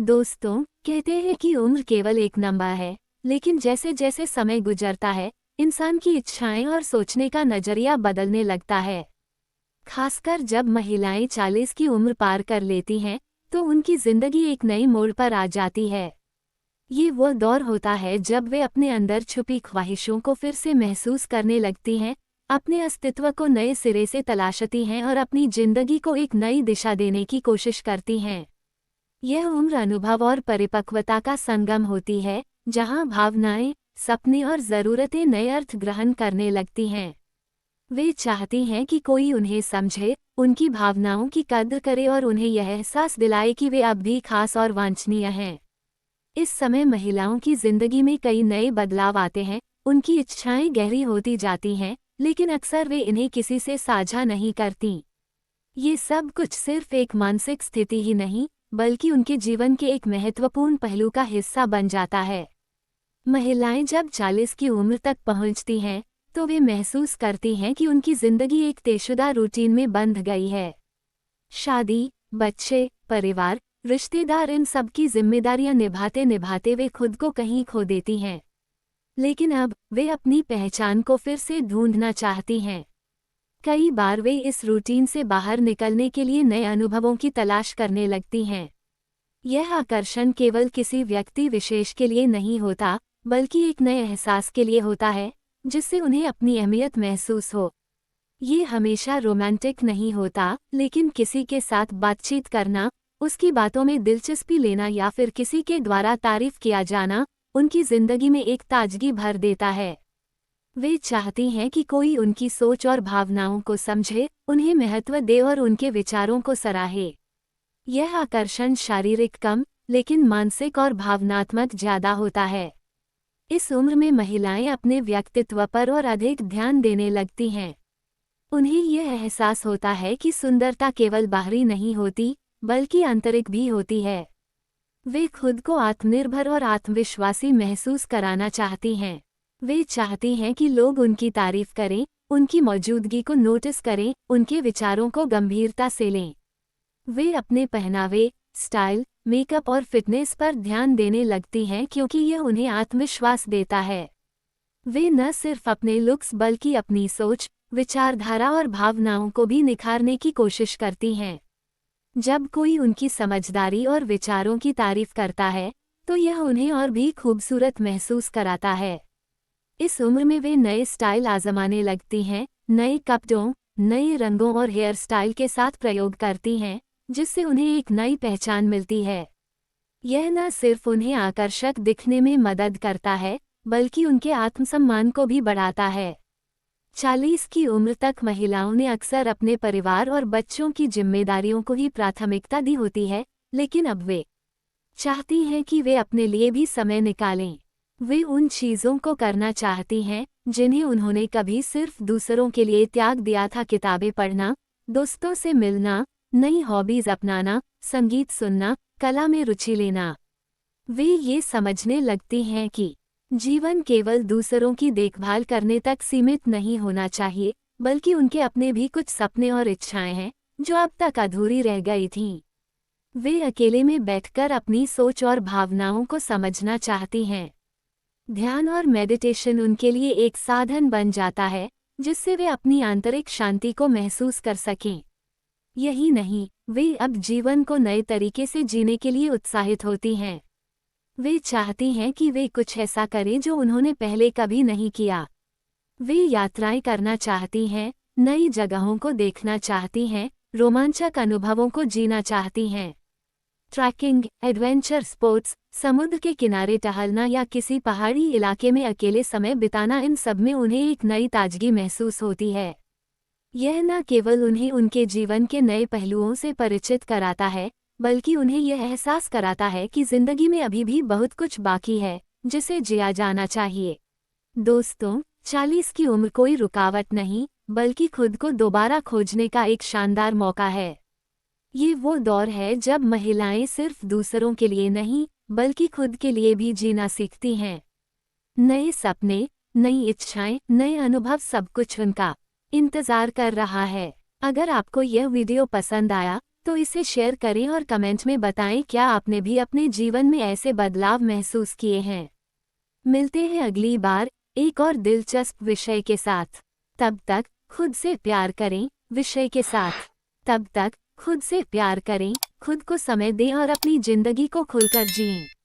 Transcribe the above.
दोस्तों, कहते हैं कि उम्र केवल एक नंबर है, लेकिन जैसे जैसे समय गुजरता है, इंसान की इच्छाएं और सोचने का नजरिया बदलने लगता है। खासकर जब महिलाएं 40 की उम्र पार कर लेती हैं, तो उनकी जिंदगी एक नई मोड़ पर आ जाती है। ये वो दौर होता है जब वे अपने अंदर छुपी ख्वाहिशों को फिर से महसूस करने लगती हैं, अपने अस्तित्व को नए सिरे से तलाशती हैं और अपनी जिंदगी को एक नई दिशा देने की कोशिश करती हैं। यह उम्र अनुभव और परिपक्वता का संगम होती है, जहां भावनाएं, सपने और ज़रूरतें नए अर्थ ग्रहण करने लगती हैं। वे चाहती हैं कि कोई उन्हें समझे, उनकी भावनाओं की कद्र करे और उन्हें यह एहसास दिलाए कि वे अब भी खास और वांछनीय हैं। इस समय महिलाओं की जिंदगी में कई नए बदलाव आते हैं, उनकी इच्छाएं गहरी होती जाती हैं, लेकिन अक्सर वे इन्हें किसी से साझा नहीं करती। ये सब कुछ सिर्फ एक मानसिक स्थिति ही नहीं, बल्कि उनके जीवन के एक महत्वपूर्ण पहलू का हिस्सा बन जाता है। महिलाएं जब 40 की उम्र तक पहुंचती हैं, तो वे महसूस करती हैं कि उनकी जिंदगी एक तयशुदा रूटीन में बंध गई है। शादी, बच्चे, परिवार, रिश्तेदार, इन सब की जिम्मेदारियां निभाते निभाते वे खुद को कहीं खो देती हैं। लेकिन अब वे अपनी पहचान को फिर से ढूंढना चाहती हैं। कई बार वे इस रूटीन से बाहर निकलने के लिए नए अनुभवों की तलाश करने लगती हैं। यह आकर्षण केवल किसी व्यक्ति विशेष के लिए नहीं होता, बल्कि एक नए एहसास के लिए होता है, जिससे उन्हें अपनी अहमियत महसूस हो। ये हमेशा रोमांटिक नहीं होता, लेकिन किसी के साथ बातचीत करना, उसकी बातों में दिलचस्पी लेना या फिर किसी के द्वारा तारीफ किया जाना, उनकी जिंदगी में एक ताजगी भर देता है। वे चाहती हैं कि कोई उनकी सोच और भावनाओं को समझे, उन्हें महत्व दे और उनके विचारों को सराहे। यह आकर्षण शारीरिक कम, लेकिन मानसिक और भावनात्मक ज्यादा होता है। इस उम्र में महिलाएं अपने व्यक्तित्व पर और अधिक ध्यान देने लगती हैं। उन्हें यह एहसास होता है कि सुंदरता केवल बाहरी नहीं होती, बल्कि आंतरिक भी होती है। वे खुद को आत्मनिर्भर और आत्मविश्वासी महसूस कराना चाहती हैं। वे चाहती हैं कि लोग उनकी तारीफ करें, उनकी मौजूदगी को नोटिस करें, उनके विचारों को गंभीरता से लें। वे अपने पहनावे, स्टाइल, मेकअप और फिटनेस पर ध्यान देने लगती हैं क्योंकि यह उन्हें आत्मविश्वास देता है। वे न सिर्फ अपने लुक्स बल्कि अपनी सोच, विचारधारा और भावनाओं को भी निखारने की कोशिश करती हैं। जब कोई उनकी समझदारी और विचारों की तारीफ करता है, तो यह उन्हें और भी खूबसूरत महसूस कराता है। इस उम्र में वे नए स्टाइल आजमाने लगती हैं, नए कपड़ों, नए रंगों और हेयर स्टाइल के साथ प्रयोग करती हैं, जिससे उन्हें एक नई पहचान मिलती है। यह न सिर्फ उन्हें आकर्षक दिखने में मदद करता है, बल्कि उनके आत्मसम्मान को भी बढ़ाता है। 40 की उम्र तक महिलाओं ने अक्सर अपने परिवार और बच्चों की जिम्मेदारियों को ही प्राथमिकता दी होती है, लेकिन अब वे चाहती हैं कि वे अपने लिए भी समय निकालें। वे उन चीज़ों को करना चाहती हैं, जिन्हें उन्होंने कभी सिर्फ दूसरों के लिए त्याग दिया था। किताबें पढ़ना, दोस्तों से मिलना, नई हॉबीज अपनाना, संगीत सुनना, कला में रुचि लेना। वे ये समझने लगती हैं कि जीवन केवल दूसरों की देखभाल करने तक सीमित नहीं होना चाहिए, बल्कि उनके अपने भी कुछ सपने और इच्छाएं हैं, जो अब तक अधूरी रह गई थीं। वे अकेले में बैठकर अपनी सोच और भावनाओं को समझना चाहती हैं। ध्यान और मेडिटेशन उनके लिए एक साधन बन जाता है, जिससे वे अपनी आंतरिक शांति को महसूस कर सकें। यही नहीं, वे अब जीवन को नए तरीके से जीने के लिए उत्साहित होती हैं। वे चाहती हैं कि वे कुछ ऐसा करें जो उन्होंने पहले कभी नहीं किया। वे यात्राएं करना चाहती हैं, नई जगहों को देखना चाहती हैं, रोमांचक अनुभवों को जीना चाहती हैं। ट्रैकिंग, एडवेंचर स्पोर्ट्स, समुद्र के किनारे टहलना या किसी पहाड़ी इलाके में अकेले समय बिताना, इन सब में उन्हें एक नई ताजगी महसूस होती है। यह न केवल उन्हें उनके जीवन के नए पहलुओं से परिचित कराता है, बल्कि उन्हें यह एहसास कराता है कि जिंदगी में अभी भी बहुत कुछ बाकी है, जिसे जिया जाना चाहिए। दोस्तों, 40 की उम्र कोई रुकावट नहीं, बल्कि खुद को दोबारा खोजने का एक शानदार मौका है। ये वो दौर है जब महिलाएं सिर्फ दूसरों के लिए नहीं, बल्कि खुद के लिए भी जीना सीखती हैं। नए सपने, नई इच्छाएं, नए अनुभव, सब कुछ उनका इंतजार कर रहा है। अगर आपको यह वीडियो पसंद आया, तो इसे शेयर करें और कमेंट में बताएं क्या आपने भी अपने जीवन में ऐसे बदलाव महसूस किए हैं। मिलते हैं अगली बार एक और दिलचस्प विषय के साथ। तब तक खुद से प्यार करें विषय के साथ। तब तक खुद से प्यार करें, खुद को समय दें और अपनी जिंदगी को खुलकर जिएं।